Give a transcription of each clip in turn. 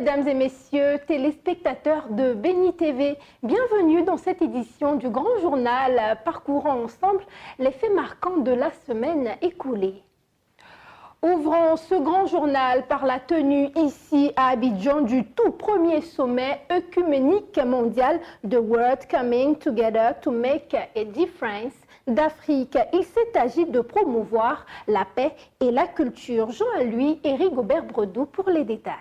mesdames et messieurs, téléspectateurs de Béni TV, bienvenue dans cette édition du Grand Journal, parcourant ensemble les faits marquants de la semaine écoulée. Ouvrons ce grand journal par la tenue ici à Abidjan du tout premier sommet œcuménique mondial The World Coming Together to Make a Difference d'Afrique. Il s'est agi de promouvoir la paix et la culture. Jean-Louis et Rigobert Bredou pour les détails.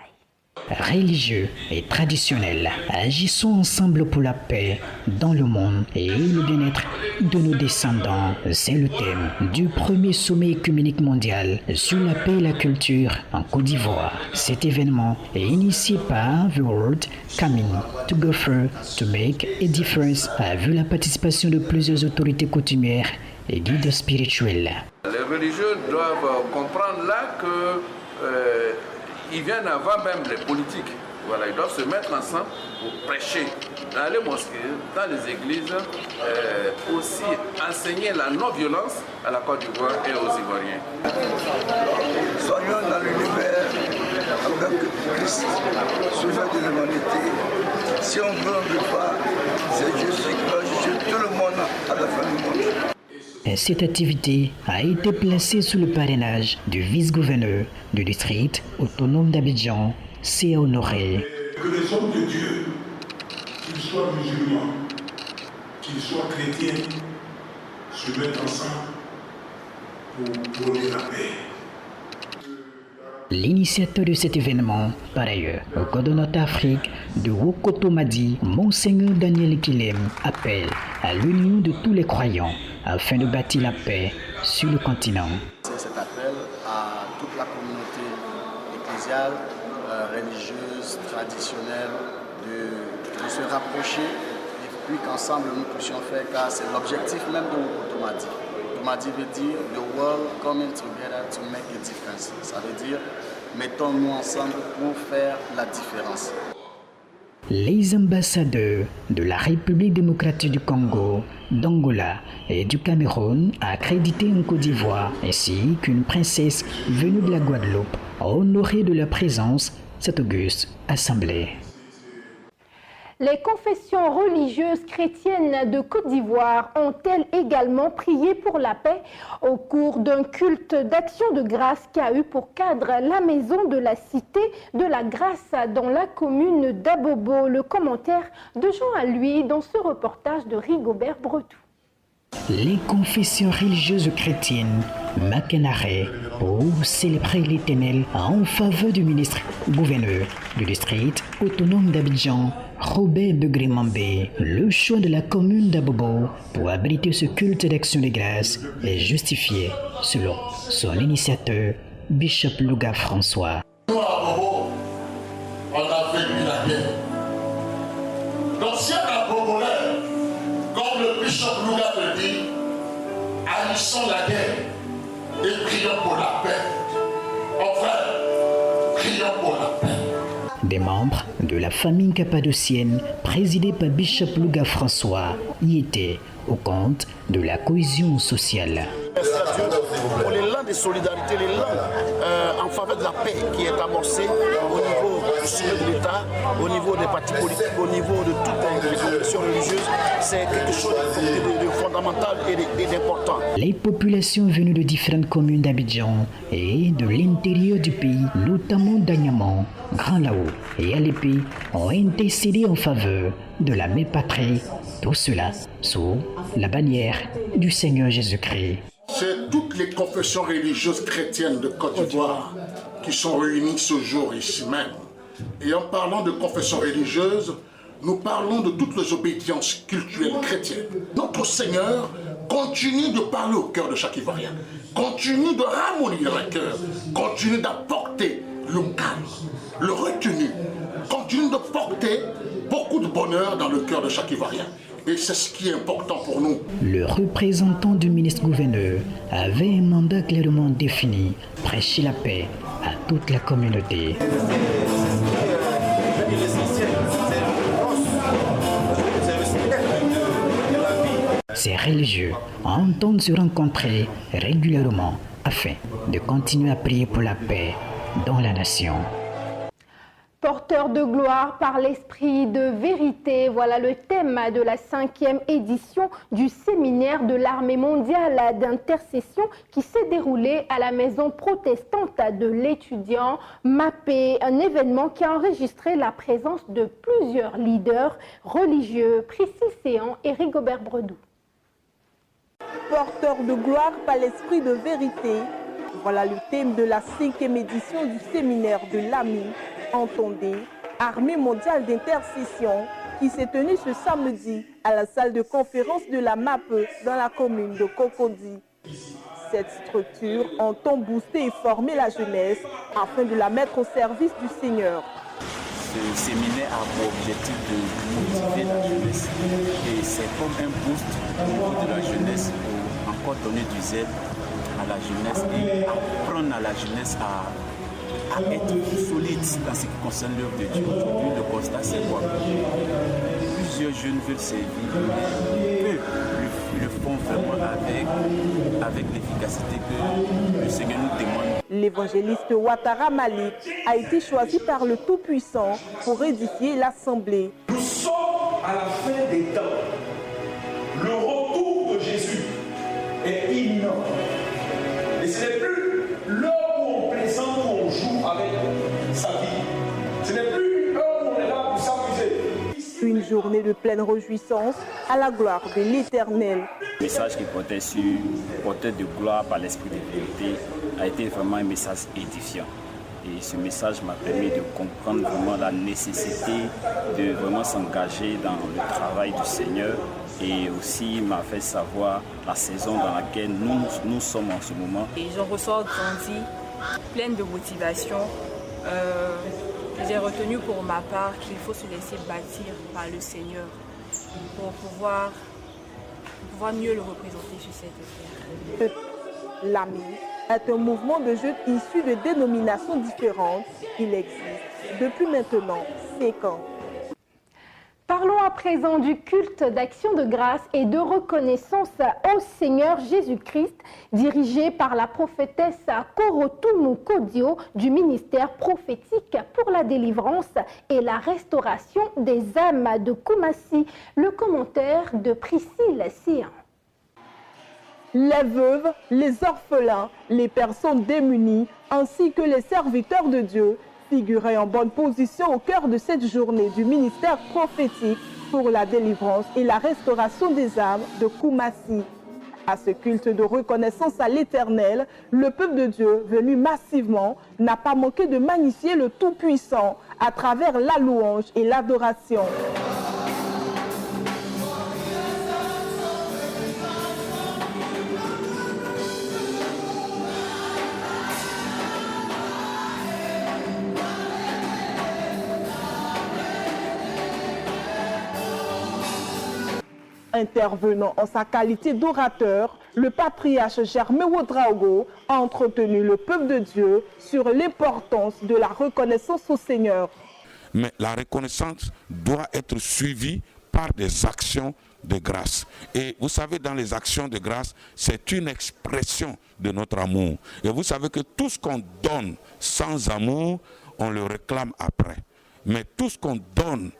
Religieux et traditionnels, agissons ensemble pour la paix dans le monde et le bien-être de nos descendants. C'est le thème du premier sommet œcuménique mondial sur la paix et la culture en Côte d'Ivoire. Cet événement est initié par The World Coming Together to Make a Difference a vu la participation de plusieurs autorités coutumières et guides spirituels. Les religieux doivent comprendre là que ils viennent avant même les politiques. Voilà, ils doivent se mettre ensemble pour prêcher dans les mosquées, dans les églises, aussi enseigner la non-violence à la Côte d'Ivoire et aux Ivoiriens. Soyons dans l'univers avec Christ, sauveur de l'humanité. Si on veut, on ne veut pas, c'est Jésus qui va juger tout le monde à la fin du monde. Cette activité a été placée sous le parrainage du vice-gouverneur du district autonome d'Abidjan, C. Honoré. Que les hommes de Dieu, qu'ils soient musulmans, qu'ils soient chrétiens, se mettent ensemble pour prôner la paix. L'initiateur de cet événement, par ailleurs, au coordonnateur Afrique de Wokotomadi, Monseigneur Daniel Kilem, appelle à l'union de tous les croyants afin de bâtir la paix sur le continent. C'est cet appel à toute la communauté ecclésiale, religieuse, traditionnelle, de se rapprocher et puis qu'ensemble nous puissions faire, car c'est l'objectif même de Wokotomadi. Wokotomadi veut dire « The world coming together to make a difference ». Ça veut dire « mettons-nous ensemble pour faire la différence ». Les ambassadeurs de la République démocratique du Congo, d'Angola et du Cameroun accrédités en Côte d'Ivoire, ainsi qu'une princesse venue de la Guadeloupe, ont honoré de leur présence cette auguste assemblée. Les confessions religieuses chrétiennes de Côte d'Ivoire ont-elles également prié pour la paix au cours d'un culte d'action de grâce qui a eu pour cadre la maison de la Cité de la Grâce dans la commune d'Abobo? Le commentaire de Jean-Louis dans ce reportage de Rigobert Bredou. Les confessions religieuses chrétiennes Makenare pour célébrer l'Éternel en faveur du ministre-gouverneur du district autonome d'Abidjan, Robert Begré-Mambé. Le choix de la commune d'Abobo pour abriter ce culte d'action de grâce est justifié selon son initiateur, Bishop Louga François. Nous à Abobo, on a vécu la guerre. L'ancien Abobolais, comme le Bishop Louga le dit, haïssons la guerre et prions pour la paix. Enfin, prions pour la paix. Des membres de la famille cappadocienne, présidée par Bishop Louga François, y étaient au compte de la cohésion sociale. Merci à Dieu pour l'élan de solidarité, l'élan en faveur de la paix qui est amorcé au niveau du sommet de l'État, au niveau des partis politiques, au niveau de toutes les confessions religieuses. C'est quelque chose de fondamental et d'important. Les populations venues de différentes communes d'Abidjan et de l'intérieur du pays, notamment d'Agnaman, Grand Lao et Alépé, ont intercédé en faveur de la même patrie. Tout cela sous la bannière du Seigneur Jésus-Christ. C'est toutes les confessions religieuses chrétiennes de Côte d'Ivoire qui sont réunies ce jour ici même. Et en parlant de confessions religieuses, nous parlons de toutes les obédiences culturelles chrétiennes. Notre Seigneur continue de parler au cœur de chaque Ivoirien, continue de ramollir le cœur, continue d'apporter le calme, le retenu, continue de porter beaucoup de bonheur dans le cœur de chaque Ivoirien. Et c'est ce qui est important pour nous. Le représentant du ministre-gouverneur avait un mandat clairement défini, prêcher la paix à toute la communauté. Ces religieux entendent se rencontrer régulièrement afin de continuer à prier pour la paix dans la nation. Porteur de gloire par l'esprit de vérité, voilà le thème de la 5e édition du séminaire de l'Armée mondiale d'intercession qui s'est déroulé à la maison protestante de l'étudiant MAPE, un événement qui a enregistré la présence de plusieurs leaders religieux. Priscille Séan et Rigobert Bredou. Porteur de gloire par l'esprit de vérité, voilà le thème de la 5e édition du séminaire de l'AMI. Entendez, Armée mondiale d'intercession qui s'est tenue ce samedi à la salle de conférence de la MAPE dans la commune de Cocody. Cette structure entend booster et former la jeunesse afin de la mettre au service du Seigneur. Ce séminaire a pour objectif de motiver la jeunesse et c'est comme un boost au niveau de la jeunesse pour encore donner du zèle à la jeunesse et apprendre à la jeunesse à être solide dans ce qui concerne l'œuvre de Dieu. Aujourd'hui, le constat, c'est quoi? Plusieurs jeunes veulent servir, mais peu le font vraiment avec l'efficacité que le Seigneur nous demande. L'évangéliste Ouattara Malik a été choisi par le Tout-Puissant pour édifier l'Assemblée. Nous sommes à la fin des temps. Le retour de Jésus est imminent. Et ce n'est plus l'heure où on plaisante, où on joue avec sa vie. Ce n'est plus une heure où on est là pour s'amuser. Une journée de pleine réjouissance à la gloire de l'Éternel. Le message qui portait sur porteur de gloire par l'esprit de vérité a été vraiment un message édifiant. Et ce message m'a permis de comprendre vraiment la nécessité de vraiment s'engager dans le travail du Seigneur. Et aussi m'a fait savoir la saison dans laquelle nous sommes en ce moment. Et j'en ressors grandi, pleine de motivation. J'ai retenu pour ma part qu'il faut se laisser bâtir par le Seigneur pour pouvoir mieux le représenter sur cette terre. L'AMI est un mouvement de jeunes issus de dénominations différentes. Il existe depuis maintenant 5 ans. Parlons à présent du culte d'action de grâce et de reconnaissance au Seigneur Jésus-Christ, dirigé par la prophétesse Korotumu Kodio du ministère prophétique pour la délivrance et la restauration des âmes de Koumassi. Le commentaire de Priscille Séan. Les veuves, les orphelins, les personnes démunies, ainsi que les serviteurs de Dieu figuraient en bonne position au cœur de cette journée du ministère prophétique pour la délivrance et la restauration des âmes de Koumassi. À ce culte de reconnaissance à l'Éternel, le peuple de Dieu, venu massivement, n'a pas manqué de magnifier le Tout-Puissant à travers la louange et l'adoration. Intervenant en sa qualité d'orateur, le patriarche Germain Ouedraogo a entretenu le peuple de Dieu sur l'importance de la reconnaissance au Seigneur. Mais la reconnaissance doit être suivie par des actions de grâce. Et vous savez, dans les actions de grâce, c'est une expression de notre amour. Et vous savez que tout ce qu'on donne sans amour, on le réclame après. Mais tout ce qu'on donne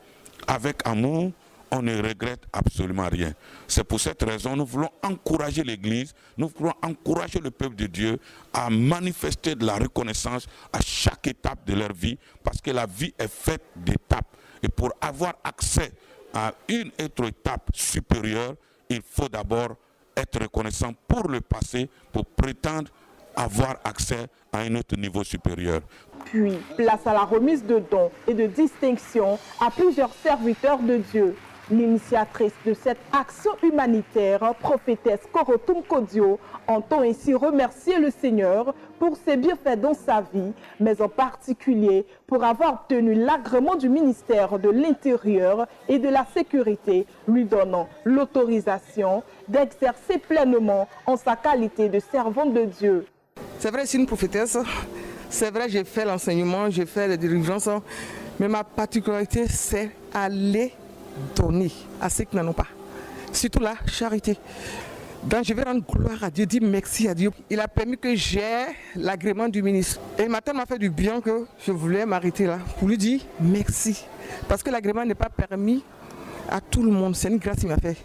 avec amour, on ne regrette absolument rien. C'est pour cette raison que nous voulons encourager l'Église, nous voulons encourager le peuple de Dieu à manifester de la reconnaissance à chaque étape de leur vie, parce que la vie est faite d'étapes. Et pour avoir accès à une autre étape supérieure, il faut d'abord être reconnaissant pour le passé, pour prétendre avoir accès à un autre niveau supérieur. Puis, place à la remise de dons et de distinctions à plusieurs serviteurs de Dieu. L'initiatrice de cette action humanitaire, prophétesse Korotumu Kodio, entend ainsi remercier le Seigneur pour ses bienfaits dans sa vie, mais en particulier pour avoir obtenu l'agrément du ministère de l'Intérieur et de la Sécurité, lui donnant l'autorisation d'exercer pleinement en sa qualité de servante de Dieu. C'est vrai, je suis une prophétesse. C'est vrai, j'ai fait l'enseignement, j'ai fait la dirigeance, mais ma particularité, c'est aller donner à ceux qui n'en ont pas. Surtout la charité. Donc je vais rendre gloire à Dieu, dire merci à Dieu. Il a permis que j'ai l'agrément du ministre. Et il m'a tellement fait du bien que je voulais m'arrêter là pour lui dire merci. Parce que l'agrément n'est pas permis à tout le monde. C'est une grâce qu'il m'a fait.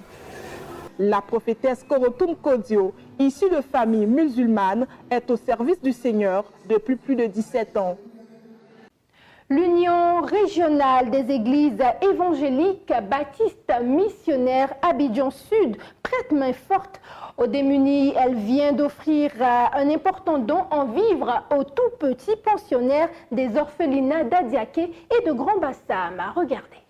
La prophétesse Korotoum Kodio, issue de famille musulmane, est au service du Seigneur depuis plus de 17 ans. L'Union régionale des églises évangéliques baptistes missionnaires Abidjan Sud prête main forte aux démunis. Elle vient d'offrir un important don en vivres aux tout petits pensionnaires des orphelinats d'Adiaké et de Grand Bassam. Regardez.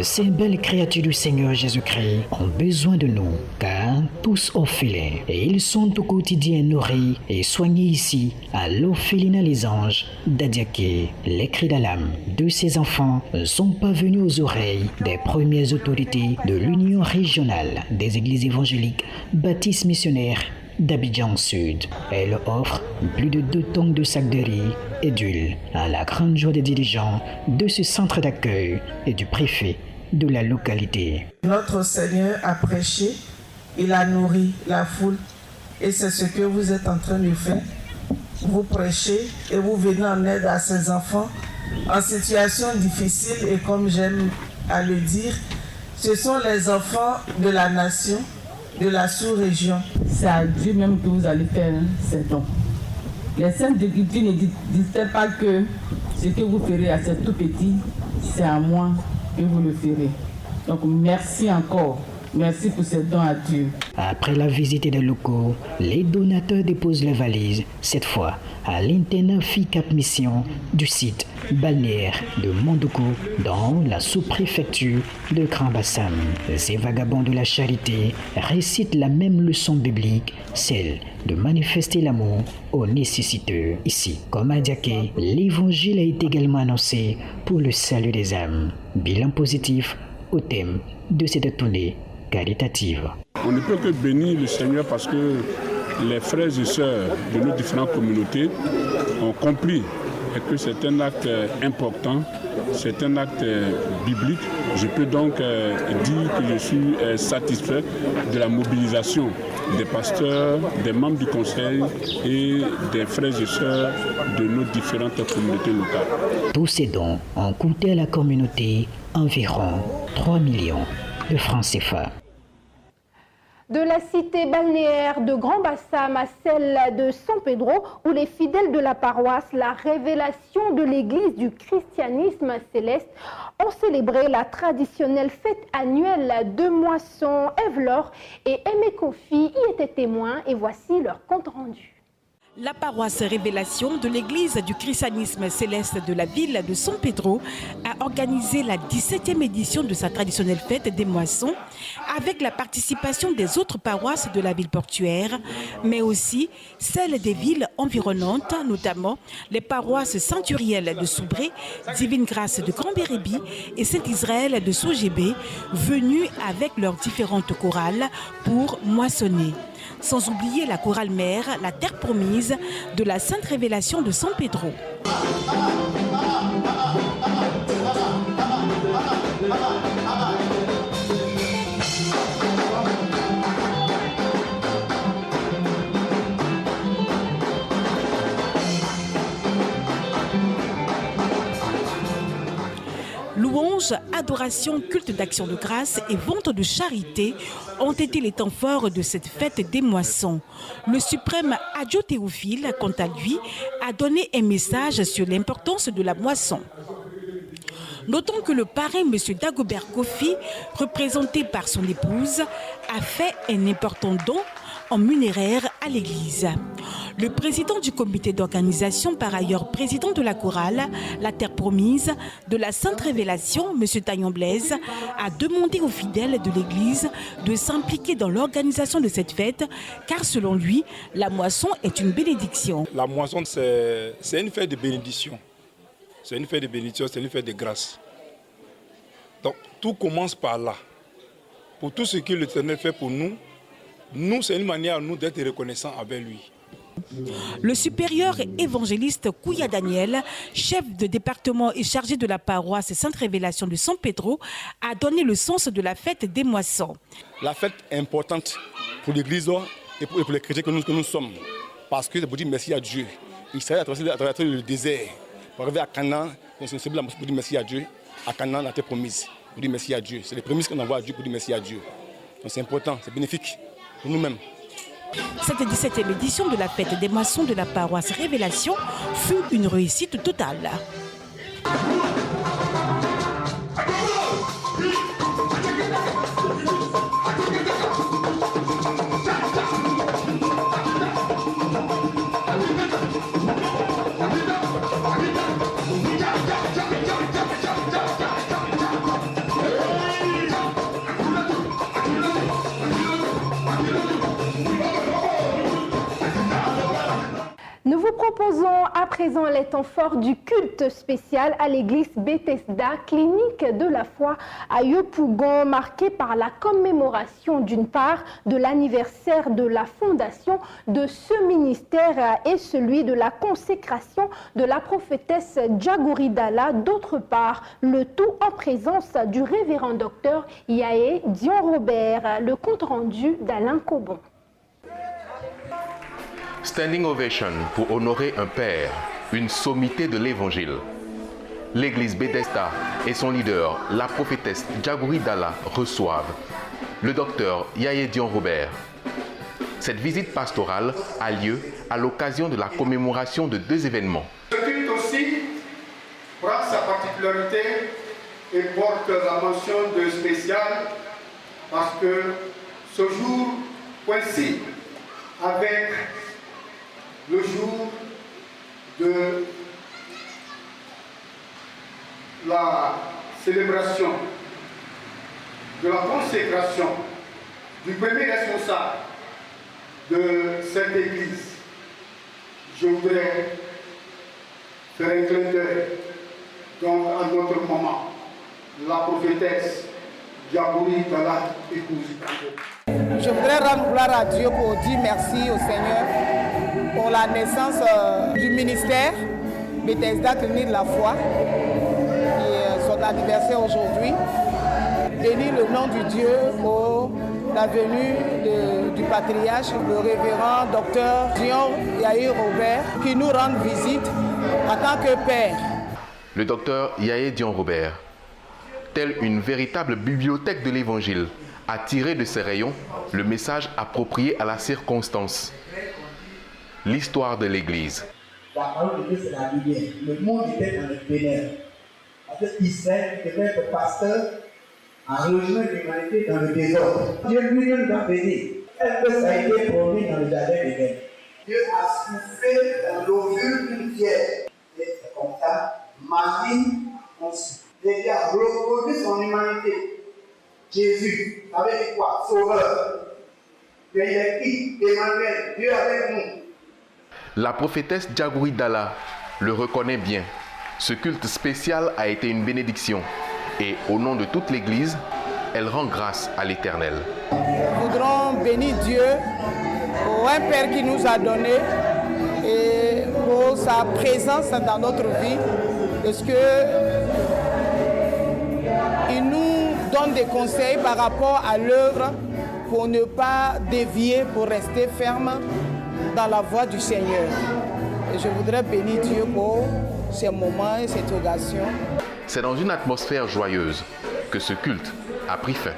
Ces belles créatures du Seigneur Jésus-Christ ont besoin de nous, car tous orphelins, et ils sont au quotidien nourris et soignés ici, à l'orphelinat Les Anges d'Adiaké. Les cris d'alarme de ces enfants sont parvenus aux oreilles des premières autorités de l'Union régionale des églises évangéliques baptistes missionnaires d'Abidjan Sud. Elle offre plus de 2 tonnes de sacs de riz et d'huile à la grande joie des dirigeants de ce centre d'accueil et du préfet de la localité. Notre Seigneur a prêché, il a nourri la foule et c'est ce que vous êtes en train de faire. Vous prêchez et vous venez en aide à ces enfants en situation difficile et comme j'aime à le dire, ce sont les enfants de la nation, de la sous-région. C'est à Dieu même que vous allez faire ces dons. Les saintes d'écriture ne disent pas que ce que vous ferez à ces tout petits, c'est à moi que vous le ferez. Donc merci encore. Merci pour ces dons à Dieu. Après la visite des locaux, les donateurs déposent les valises, cette fois à l'internat FICAP Mission du site balnéaire de Mondoko dans la sous-préfecture de Grand Bassam. Ces vagabonds de la charité récitent la même leçon biblique, celle de manifester l'amour aux nécessiteux. Ici, comme à Diaké, l'évangile a été également annoncé pour le salut des âmes. Bilan positif au thème de cette tournée caritative. On ne peut que bénir le Seigneur parce que les frères et sœurs de nos différentes communautés ont compris que c'est un acte important, c'est un acte biblique. Je peux donc dire que je suis satisfait de la mobilisation des pasteurs, des membres du conseil et des frères et sœurs de nos différentes communautés locales. Tous ces dons ont coûté à la communauté environ 3 millions de francs CFA. De la cité balnéaire de Grand Bassam à celle de San Pedro, où les fidèles de la paroisse La Révélation de l'Église du christianisme céleste ont célébré la traditionnelle fête annuelle de moisson. Eve-Laure et Aimé Kofi y étaient témoins et voici leur compte rendu. La paroisse Révélation de l'Église du christianisme céleste de la ville de San Pedro a organisé la 17e édition de sa traditionnelle fête des moissons avec la participation des autres paroisses de la ville portuaire, mais aussi celles des villes environnantes, notamment les paroisses Saint-Uriel de Soubré, Divine Grâce de Grand-Bérébi et Saint-Israël de Sogébé, venues avec leurs différentes chorales pour moissonner. Sans oublier la chorale mère, la terre promise de la Sainte Révélation de San Pedro. Louange, adoration, culte d'action de grâce et vente de charité ont été les temps forts de cette fête des moissons. Le suprême Adjo Théophile, quant à lui, a donné un message sur l'importance de la moisson. Notons que le parrain, M. Dagobert Kofi, représenté par son épouse, a fait un important don en munéraire à l'église. Le président du comité d'organisation, par ailleurs président de la chorale, la terre promise de la Sainte Révélation, M. Taillon Blaise, a demandé aux fidèles de l'église de s'impliquer dans l'organisation de cette fête, car selon lui, la moisson est une bénédiction. La moisson, c'est une fête de bénédiction. C'est une fête de bénédiction, c'est une fête de grâce. Donc tout commence par là. Pour tout ce que l'Éternel fait pour nous, c'est une manière à nous d'être reconnaissants avec lui. Le supérieur évangéliste Kouya Daniel, chef de département et chargé de la paroisse Sainte Révélation de San Pedro, a donné le sens de la fête des moissons. La fête est importante pour l'Église et pour les chrétiens que nous sommes. Parce que c'est pour dire merci à Dieu. Il s'agit de traverser le désert pour arriver à Canaan. C'est pour dire merci à Dieu. À Canaan, la terre promise. Pour dire merci à Dieu. C'est les prémices qu'on envoie à Dieu pour dire merci à Dieu. Donc c'est important, c'est bénéfique pour nous-mêmes. Cette 17e édition de la fête des moissons de la paroisse Révélation fut une réussite totale. Nous vous proposons à présent les temps forts du culte spécial à l'église Bethesda, clinique de la foi à Yopougon, marqué par la commémoration d'une part de l'anniversaire de la fondation de ce ministère et celui de la consécration de la prophétesse Djagouri Dalla, d'autre part le tout en présence du révérend docteur Yaé Dion Robert, le compte rendu d'Alain Cobon. Standing ovation pour honorer un père, une sommité de l'évangile. L'église Bethesda et son leader, la prophétesse Djagouri Dalla, reçoivent le docteur Yaé Dion Robert. Cette visite pastorale a lieu à l'occasion de la commémoration de deux événements. Ce culte aussi prend sa particularité et porte la mention de spécial parce que ce jour coïncide avec le jour de la célébration, de la consécration du premier responsable de cette église. Je voudrais faire un clin d'œil donc à notre maman, la prophétesse Djagouri Dalla épouse. Je voudrais rendre gloire à Dieu pour dire merci au Seigneur pour la naissance du ministère Bethesda Clinique de la foi, qui est son anniversaire aujourd'hui. Bénis le nom du Dieu pour la venue du patriarche, le révérend docteur Dion Yaé Robert, qui nous rend visite en tant que père. Le docteur Yaé Dion Robert, telle une véritable bibliothèque de l'Évangile, a tiré de ses rayons le message approprié à la circonstance. L'histoire de l'Église. La parole de Dieu, c'est la lumière. Le monde était dans les ténèbres. Parce qu'Israël, qui devait être pasteur, a rejoint l'humanité dans le désordre. Dieu lui-même l'a béni. Est-ce que ça a été promis dans le jardin d'Éden? Dieu a soufflé dans l'ovule d'une pierre. Et c'est comme ça, Marie conçue. Et il a reconnu son humanité. Jésus, avec quoi? Sauveur. Mais il est qui? Emmanuel, Dieu avec nous. La prophétesse Djagouri Dalla le reconnaît bien. Ce culte spécial a été une bénédiction. Et au nom de toute l'Église, elle rend grâce à l'Éternel. Nous voudrons bénir Dieu pour un Père qui nous a donné et pour sa présence dans notre vie. Parce qu'il nous donne des conseils par rapport à l'œuvre pour ne pas dévier, pour rester ferme dans la voie du Seigneur. Et je voudrais bénir Dieu pour ces moments et cette occasion. C'est dans une atmosphère joyeuse que ce culte a pris fin.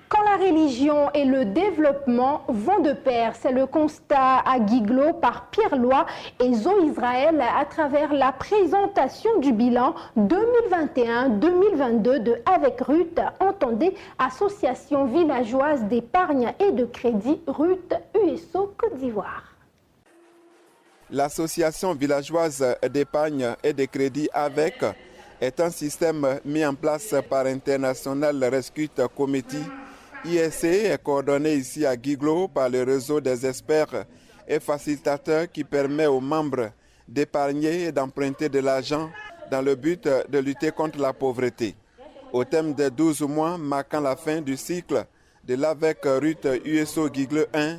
Quand la religion et le développement vont de pair, c'est le constat à Guiglo par Pierre Loy et Zoe Israël à travers la présentation du bilan 2021-2022 de Avec Ruth, entendez Association villageoise d'épargne et de crédit Ruth USO Côte d'Ivoire. L'association villageoise d'épargne et de crédit AVEC est un système mis en place par International Rescue Committee. ISC est coordonné ici à Guiglo par le réseau des experts et facilitateurs qui permet aux membres d'épargner et d'emprunter de l'argent dans le but de lutter contre la pauvreté. Au thème des 12 mois marquant la fin du cycle de l'AVEC Ruth USO Guiglo 1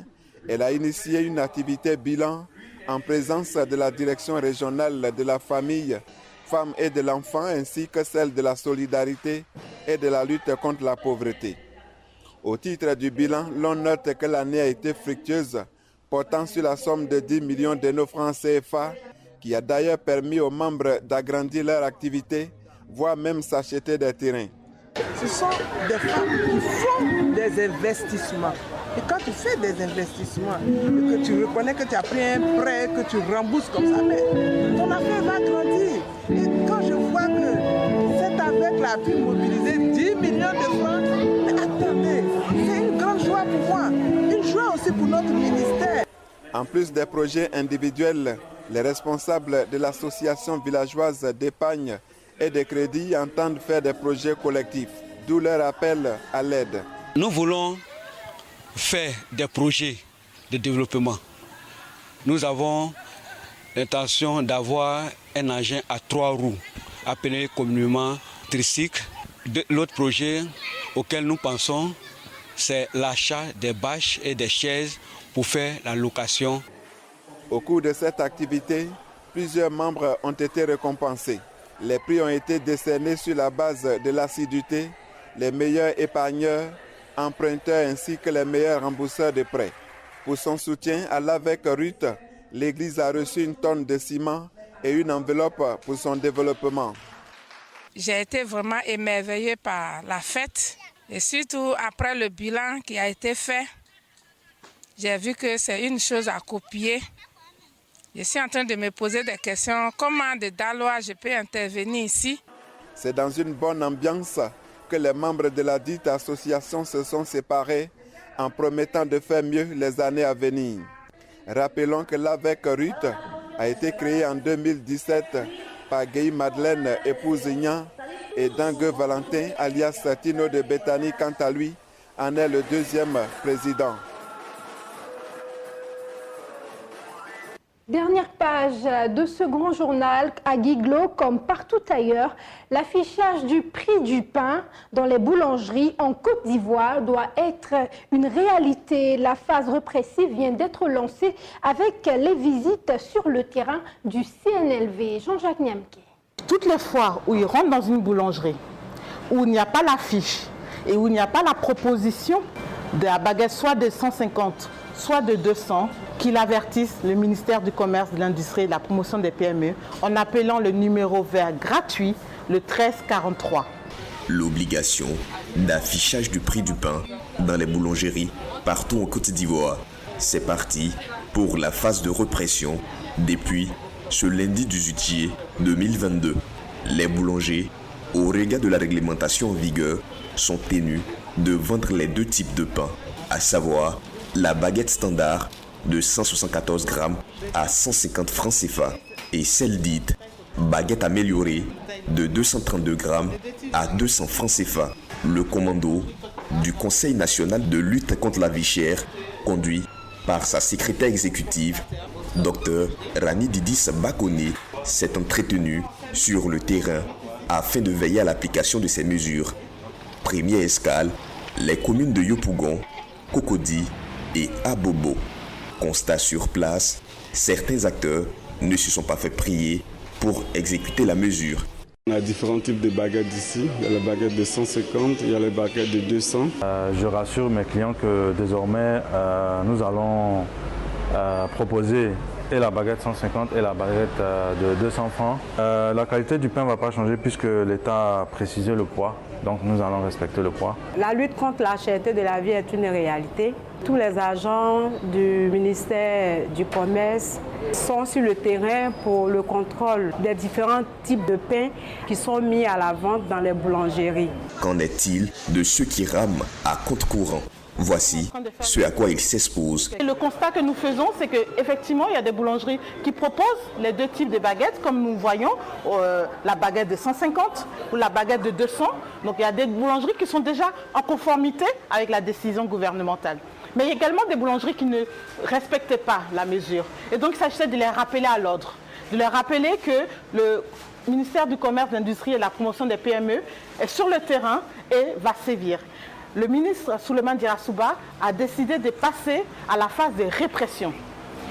Elle a initié une activité bilan en présence de la direction régionale de la famille, femmes et de l'enfant, ainsi que celle de la solidarité et de la lutte contre la pauvreté. Au titre du bilan, l'on note que l'année a été fructueuse, portant sur la somme de 10 millions de nos francs CFA, qui a d'ailleurs permis aux membres d'agrandir leur activité, voire même s'acheter des terrains. Ce sont des femmes qui font des investissements. Et quand tu fais des investissements, et que tu reconnais que tu as pris un prêt, que tu rembourses comme ça, mais ton affaire va grandir. Et quand je vois que cet avec a pu mobiliser 10 millions de francs, mais attendez, c'est une grande joie pour moi, une joie aussi pour notre ministère. En plus des projets individuels, les responsables de l'association villageoise d'épargne et de crédit entendent faire des projets collectifs, d'où leur appel à l'aide. Nous voulons faire des projets de développement. Nous avons l'intention d'avoir un engin à 3 roues, appelé communément tricycle. L'autre projet auquel nous pensons, c'est l'achat des bâches et des chaises pour faire la location. Au cours de cette activité, plusieurs membres ont été récompensés. Les prix ont été décernés sur la base de l'assiduité, les meilleurs épargneurs, emprunteurs ainsi que les meilleurs rembourseurs de prêts. Pour son soutien à l'AVEC Ruth, l'église a reçu une tonne de ciment et une enveloppe pour son développement. J'ai été vraiment émerveillée par la fête et surtout après le bilan qui a été fait, j'ai vu que c'est une chose à copier. Je suis en train de me poser des questions. Comment de Daloa je peux intervenir ici? C'est dans une bonne ambiance que les membres de la dite association se sont séparés en promettant de faire mieux les années à venir. Rappelons que l'AVEC Ruth a été créé en 2017 par Guy Madeleine, épouse Ignan, et Dangue Valentin, alias Tino de Bethany, quant à lui, en est le deuxième président. Dernière page de ce grand journal à Guiglo, comme partout ailleurs, l'affichage du prix du pain dans les boulangeries en Côte d'Ivoire doit être une réalité. La phase répressive vient d'être lancée avec les visites sur le terrain du CNLV. Jean-Jacques Niamke. Toutes les fois où ils rentrent dans une boulangerie, où il n'y a pas l'affiche et où il n'y a pas la proposition de la baguette soit de 150, soit de 200, qu'ils avertissent le ministère du Commerce, de l'Industrie et de la Promotion des PME en appelant le numéro vert gratuit, le 1343. L'obligation d'affichage du prix du pain dans les boulangeries partout en Côte d'Ivoire. C'est parti pour la phase de répression depuis ce lundi 18 juillet 2022. Les boulangers, au regard de la réglementation en vigueur, sont tenus de vendre les deux types de pain, à savoir la baguette standard de 174 grammes à 150 francs CFA et celle dite baguette améliorée de 232 grammes à 200 francs CFA. Le commando du Conseil national de lutte contre la vie chère, conduit par sa secrétaire exécutive, Dr Rani Didis Bakone, s'est entretenu sur le terrain afin de veiller à l'application de ces mesures. Première escale, les communes de Yopougon, Cocody et Abobo. Constat sur place, certains acteurs ne se sont pas fait prier pour exécuter la mesure. On a différents types de baguettes ici. Il y a les baguettes de 150, il y a les baguettes de 200. Je rassure mes clients que désormais, nous allons proposer et la baguette 150 et la baguette de 200 francs. La qualité du pain ne va pas changer puisque l'État a précisé le poids. Donc nous allons respecter le poids. La lutte contre la cherté de la vie est une réalité. Tous les agents du ministère du Commerce sont sur le terrain pour le contrôle des différents types de pain qui sont mis à la vente dans les boulangeries. Qu'en est-il de ceux qui rament à compte courant? Voici ce à quoi ils s'exposent. Le constat que nous faisons, c'est qu'effectivement, il y a des boulangeries qui proposent les deux types de baguettes, comme nous voyons, la baguette de 150 ou la baguette de 200. Donc il y a des boulangeries qui sont déjà en conformité avec la décision gouvernementale. Mais il y a également des boulangeries qui ne respectaient pas la mesure. Et donc il s'agissait de les rappeler à l'ordre, de leur rappeler que le ministère du Commerce, de l'Industrie et de la Promotion des PME est sur le terrain et va sévir. le ministre Souleymane Diarra a décidé de passer à la phase de répression.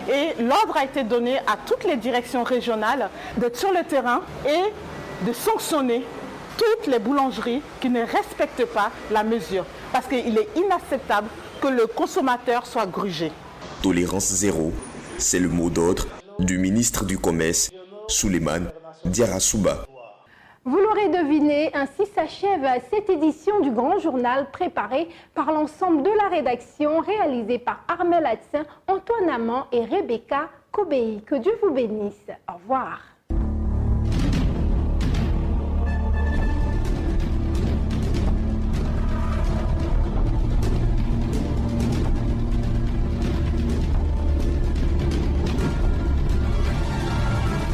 Et l'ordre a été donné à toutes les directions régionales d'être sur le terrain et de sanctionner toutes les boulangeries qui ne respectent pas la mesure. Parce qu'il est inacceptable que le consommateur soit grugé. Tolérance zéro, c'est le mot d'ordre du ministre du Commerce, Souleymane Diarra. Vous l'aurez deviné, ainsi s'achève cette édition du Grand Journal préparée par l'ensemble de la rédaction, réalisée par Armel Atsin, Antoine Amand et Rebecca Kobei. Que Dieu vous bénisse. Au revoir.